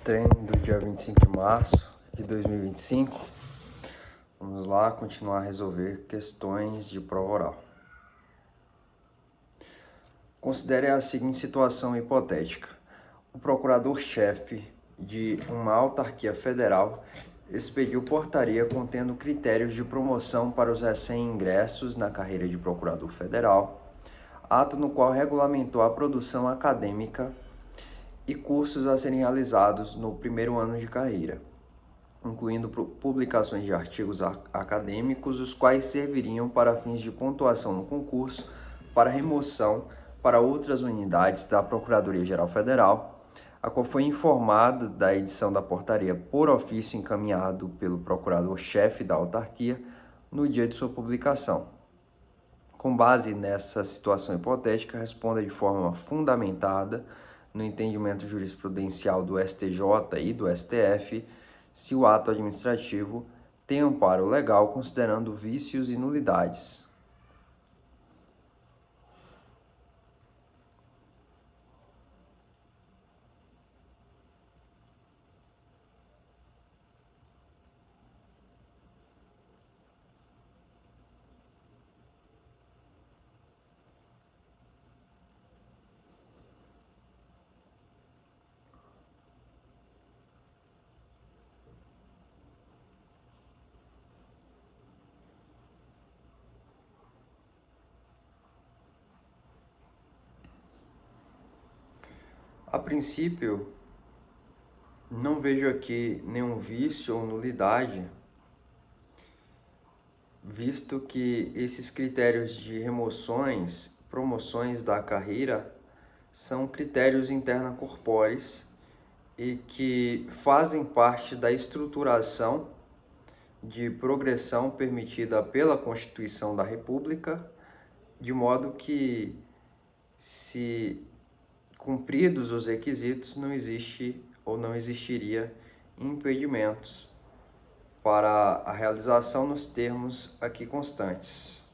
Treino do dia 25 de março de 2025. Vamos lá continuar a resolver questões de prova oral. Considere a seguinte situação hipotética. O procurador-chefe de uma autarquia federal expediu portaria contendo critérios de promoção para os recém-ingressos na carreira de procurador federal, ato no qual regulamentou a produção acadêmica e cursos a serem realizados no primeiro ano de carreira, incluindo publicações de artigos acadêmicos, os quais serviriam para fins de pontuação no concurso para remoção para outras unidades da Procuradoria-Geral Federal, a qual foi informada da edição da portaria por ofício encaminhado pelo procurador-chefe da autarquia no dia de sua publicação. Com base nessa situação hipotética, responda de forma fundamentada no entendimento jurisprudencial do STJ e do STF, se o ato administrativo tem amparo legal considerando vícios e nulidades. A princípio, não vejo aqui nenhum vício ou nulidade, visto que esses critérios de remoções, promoções da carreira, são critérios interna corporis e que fazem parte da estruturação de progressão permitida pela Constituição da República, de modo que, se cumpridos os requisitos, não existe ou não existiria impedimentos para a realização nos termos aqui constantes.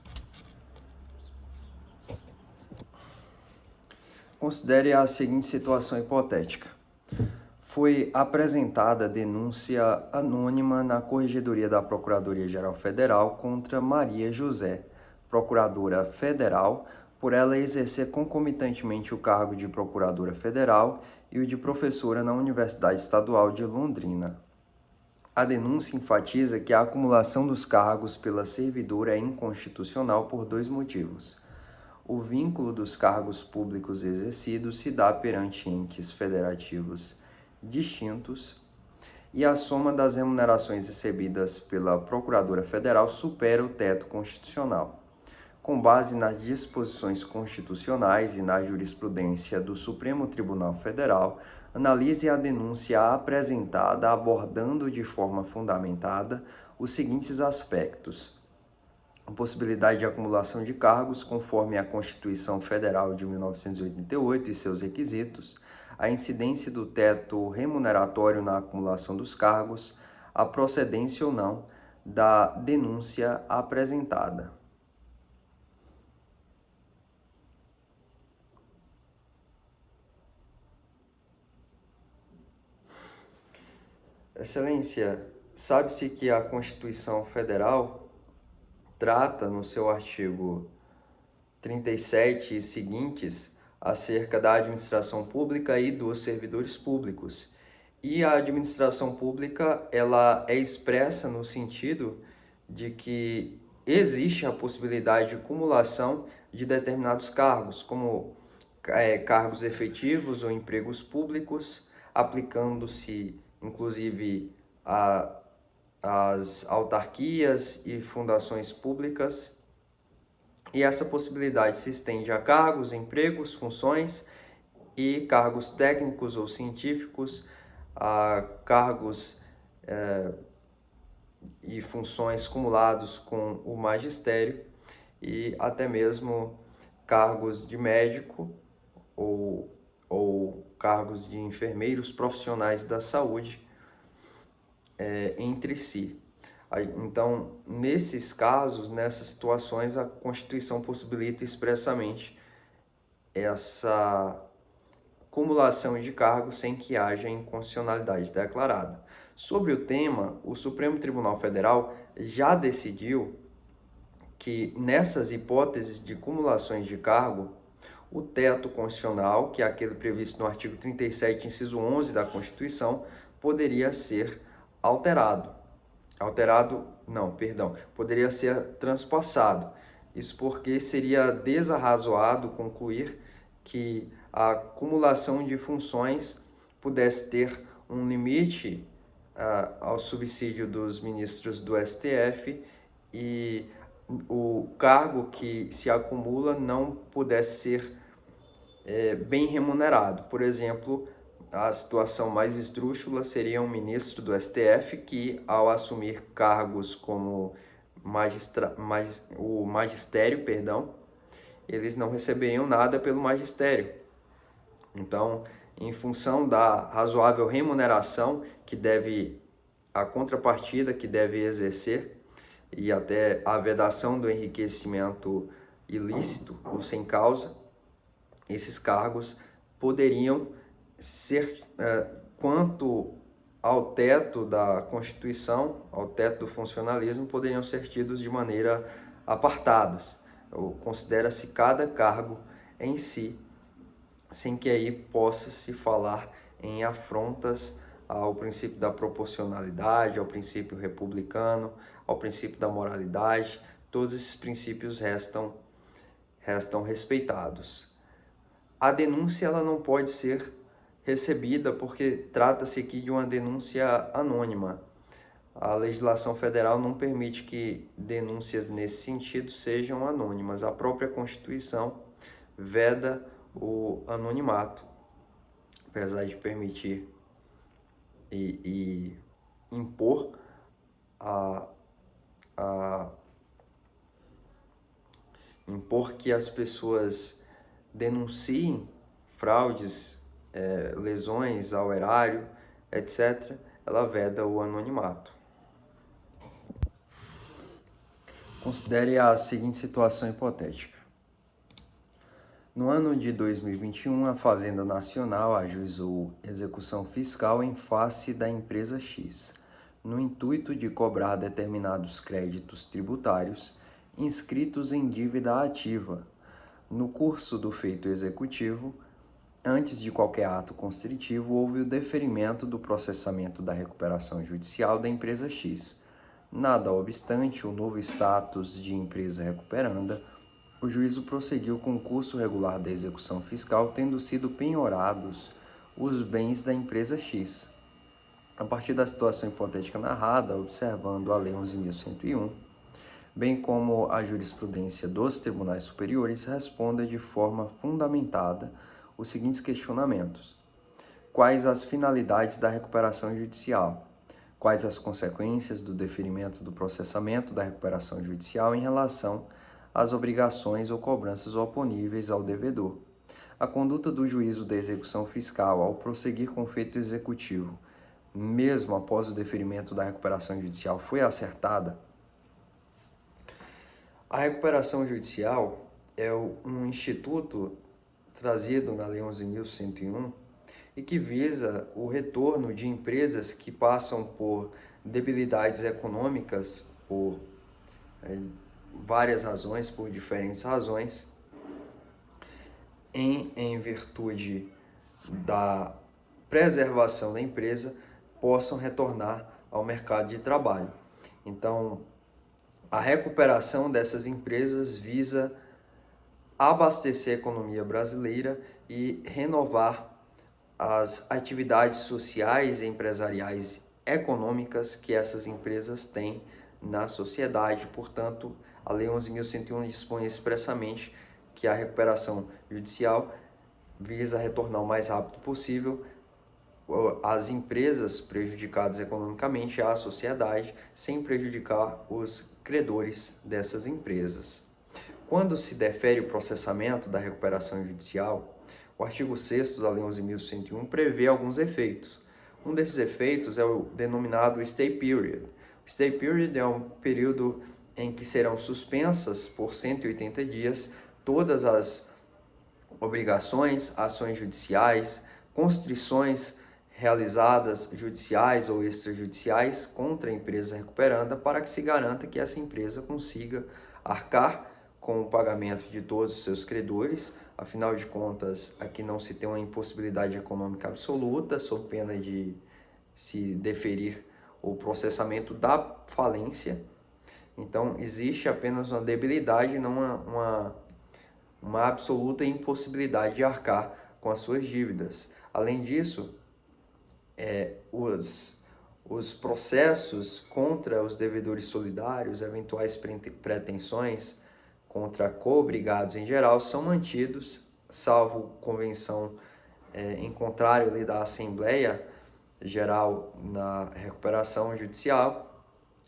Considere a seguinte situação hipotética. Foi apresentada denúncia anônima na Corregedoria da Procuradoria-Geral Federal contra Maria José, procuradora federal, por ela exercer concomitantemente o cargo de procuradora federal e o de professora na Universidade Estadual de Londrina. A denúncia enfatiza que a acumulação dos cargos pela servidora é inconstitucional por dois motivos. O vínculo dos cargos públicos exercidos se dá perante entes federativos distintos e a soma das remunerações recebidas pela Procuradora Federal supera o teto constitucional. Com base nas disposições constitucionais e na jurisprudência do Supremo Tribunal Federal, analise a denúncia apresentada abordando de forma fundamentada os seguintes aspectos: a possibilidade de acumulação de cargos conforme a Constituição Federal de 1988 e seus requisitos, a incidência do teto remuneratório na acumulação dos cargos, a procedência ou não da denúncia apresentada. Excelência, sabe-se que a Constituição Federal trata no seu artigo 37 e seguintes acerca da administração pública e dos servidores públicos. E a administração pública, ela é expressa no sentido de que existe a possibilidade de acumulação de determinados cargos, como cargos efetivos ou empregos públicos, aplicando-se inclusive as autarquias e fundações públicas, e essa possibilidade se estende a cargos, empregos, funções e cargos técnicos ou científicos, a cargos e funções cumulados com o magistério e até mesmo cargos de médico ou cargos de enfermeiros profissionais da saúde entre si. Então, nesses casos, nessas situações, a Constituição possibilita expressamente essa cumulação de cargos sem que haja inconstitucionalidade declarada. Sobre o tema, o Supremo Tribunal Federal já decidiu que nessas hipóteses de cumulações de cargo, o teto constitucional, que é aquele previsto no artigo 37, inciso 11 da Constituição, poderia ser alterado. Poderia ser transpassado. Isso porque seria desarrazoado concluir que a acumulação de funções pudesse ter um limite ao subsídio dos ministros do STF e o cargo que se acumula não pudesse ser bem remunerado. Por exemplo, a situação mais esdrúxula seria um ministro do STF que, ao assumir cargos como o magistério, eles não receberiam nada pelo magistério. Então, em função da razoável remuneração a contrapartida que deve exercer, e até a vedação do enriquecimento ilícito ou sem causa, esses cargos poderiam ser, quanto ao teto da Constituição, ao teto do funcionalismo, poderiam ser tidos de maneira apartadas. Considera-se cada cargo em si, sem que aí possa se falar em afrontas ao princípio da proporcionalidade, ao princípio republicano, ao princípio da moralidade. Todos esses princípios restam respeitados. A denúncia ela não pode ser recebida porque trata-se aqui de uma denúncia anônima. A legislação federal não permite que denúncias nesse sentido sejam anônimas. A própria Constituição veda o anonimato, apesar de permitir e impor impor que as pessoas denunciem fraudes, lesões ao erário, etc., ela veda o anonimato. Considere a seguinte situação hipotética. No ano de 2021, a Fazenda Nacional ajuizou execução fiscal em face da empresa X, no intuito de cobrar determinados créditos tributários inscritos em dívida ativa. No curso do feito executivo, antes de qualquer ato constritivo, houve o deferimento do processamento da recuperação judicial da empresa X. Nada obstante o novo status de empresa recuperanda, o juízo prosseguiu com o curso regular da execução fiscal, tendo sido penhorados os bens da empresa X. A partir da situação hipotética narrada, observando a Lei 11.101, bem como a jurisprudência dos tribunais superiores, responda de forma fundamentada os seguintes questionamentos. Quais as finalidades da recuperação judicial? Quais as consequências do deferimento do processamento da recuperação judicial em relação às obrigações ou cobranças oponíveis ao devedor? A conduta do juízo da execução fiscal ao prosseguir com o feito executivo, mesmo após o deferimento da recuperação judicial, foi acertada? A recuperação judicial é um instituto trazido na Lei 11.101 e que visa o retorno de empresas que passam por debilidades econômicas por várias razões, por diferentes razões, em virtude da preservação da empresa, possam retornar ao mercado de trabalho. Então, a recuperação dessas empresas visa abastecer a economia brasileira e renovar as atividades sociais, empresariais, econômicas que essas empresas têm na sociedade. Portanto, a Lei 11.101 dispõe expressamente que a recuperação judicial visa retornar o mais rápido possível as empresas prejudicadas economicamente à sociedade, sem prejudicar os credores dessas empresas. Quando se defere o processamento da recuperação judicial, o artigo 6º da Lei 11.101 prevê alguns efeitos. Um desses efeitos é o denominado stay period. O stay period é um período em que serão suspensas por 180 dias todas as obrigações, ações judiciais, constrições realizadas judiciais ou extrajudiciais contra a empresa recuperanda para que se garanta que essa empresa consiga arcar com o pagamento de todos os seus credores. Afinal de contas, aqui não se tem uma impossibilidade econômica absoluta, sob pena de se deferir o processamento da falência. Então, existe apenas uma debilidade, não uma absoluta impossibilidade de arcar com as suas dívidas. Além disso, os processos contra os devedores solidários, eventuais pretensões contra co-obrigados em geral, são mantidos, salvo convenção em contrário da Assembleia Geral na recuperação judicial,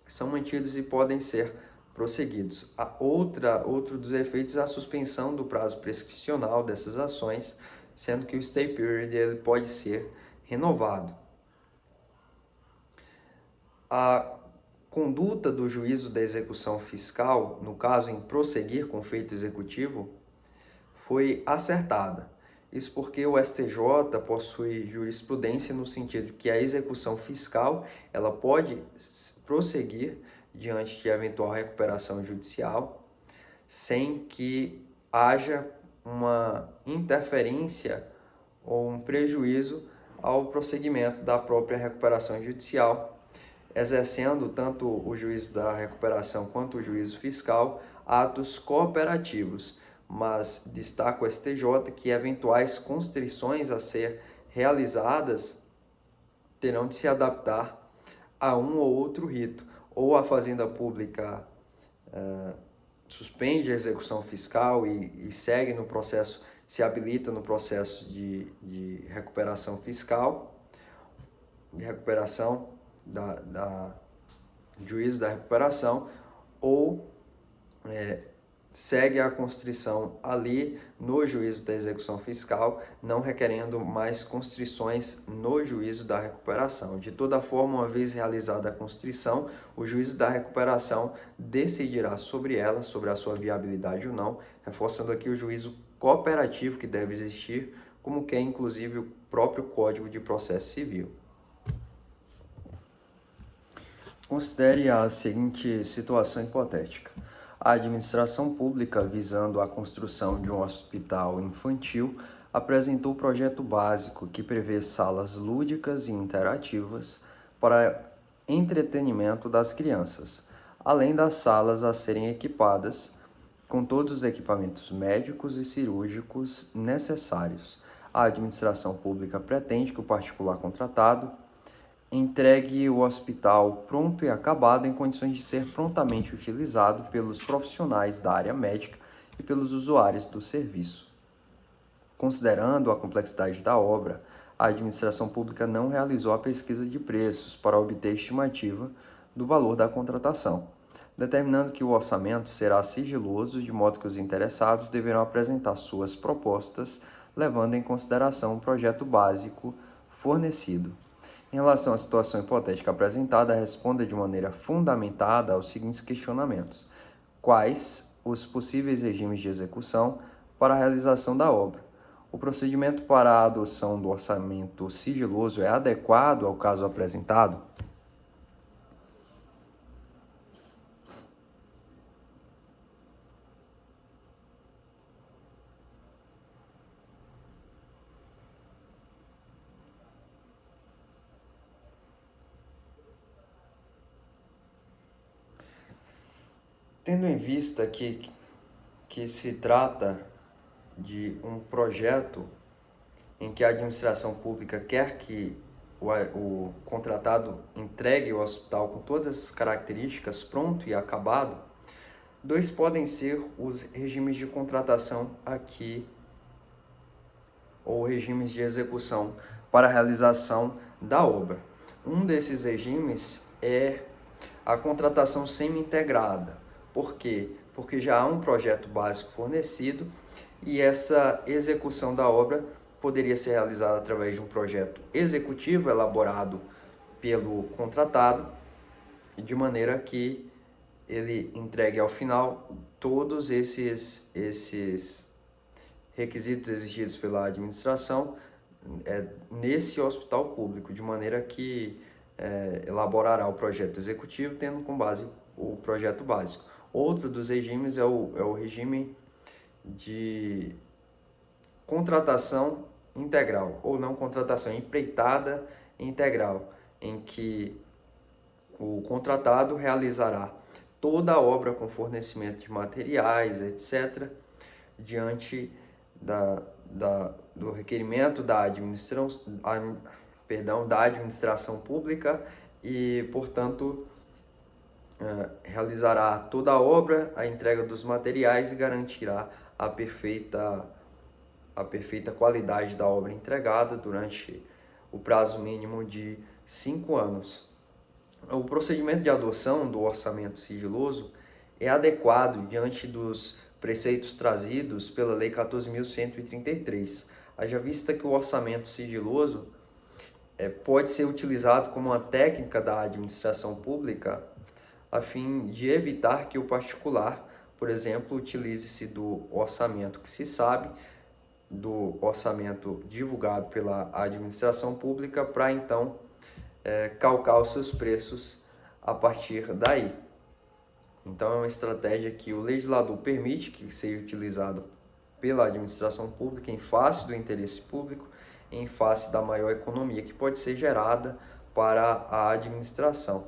são mantidos e podem ser prosseguidos. Outro dos efeitos é a suspensão do prazo prescricional dessas ações, sendo que o stay period ele pode ser renovado. A conduta do juízo da execução fiscal, no caso em prosseguir com o feito executivo, foi acertada. Isso porque o STJ possui jurisprudência no sentido que a execução fiscal ela pode prosseguir diante de eventual recuperação judicial sem que haja uma interferência ou um prejuízo ao prosseguimento da própria recuperação judicial, exercendo tanto o juízo da recuperação quanto o juízo fiscal atos cooperativos, mas destaca o STJ que eventuais constrições a ser realizadas terão de se adaptar a um ou outro rito, ou a Fazenda Pública suspende a execução fiscal e segue no processo, se habilita no processo de recuperação fiscal, de recuperação juízo da recuperação, ou segue a constrição ali no juízo da execução fiscal, não requerendo mais constrições no juízo da recuperação. De toda forma, uma vez realizada a constrição, o juízo da recuperação decidirá sobre ela, sobre a sua viabilidade ou não, reforçando aqui o juízo cooperativo que deve existir, como quer inclusive o próprio Código de Processo Civil. Considere a seguinte situação hipotética. A administração pública, visando a construção de um hospital infantil, apresentou o projeto básico que prevê salas lúdicas e interativas para entretenimento das crianças, além das salas a serem equipadas com todos os equipamentos médicos e cirúrgicos necessários. A administração pública pretende que o particular contratado entregue o hospital pronto e acabado em condições de ser prontamente utilizado pelos profissionais da área médica e pelos usuários do serviço. Considerando a complexidade da obra, a administração pública não realizou a pesquisa de preços para obter estimativa do valor da contratação, determinando que o orçamento será sigiloso, de modo que os interessados deverão apresentar suas propostas, levando em consideração o projeto básico fornecido. Em relação à situação hipotética apresentada, responda de maneira fundamentada aos seguintes questionamentos. Quais os possíveis regimes de execução para a realização da obra? O procedimento para a adoção do orçamento sigiloso é adequado ao caso apresentado? Tendo em vista que se trata de um projeto em que a administração pública quer que o contratado entregue o hospital com todas essas características pronto e acabado, dois podem ser os regimes de contratação aqui, ou regimes de execução para a realização da obra. Um desses regimes é a contratação semi-integrada. Por quê? Porque já há um projeto básico fornecido e essa execução da obra poderia ser realizada através de um projeto executivo elaborado pelo contratado, de maneira que ele entregue ao final todos esses requisitos exigidos pela administração nesse hospital público, de maneira que elaborará o projeto executivo tendo como base o projeto básico. Outro dos regimes é o regime de contratação integral, ou não contratação, empreitada integral, em que o contratado realizará toda a obra com fornecimento de materiais, etc., diante do requerimento da administração pública e, portanto, realizará toda a obra, a entrega dos materiais e garantirá a perfeita qualidade da obra entregada durante o prazo mínimo de 5 anos. O procedimento de adoção do orçamento sigiloso é adequado diante dos preceitos trazidos pela Lei 14.133, haja vista que o orçamento sigiloso pode ser utilizado como uma técnica da administração pública a fim de evitar que o particular, por exemplo, utilize-se do orçamento que se sabe, do orçamento divulgado pela administração pública, para então calcar os seus preços a partir daí. Então é uma estratégia que o legislador permite que seja utilizado pela administração pública em face do interesse público, em face da maior economia que pode ser gerada para a administração.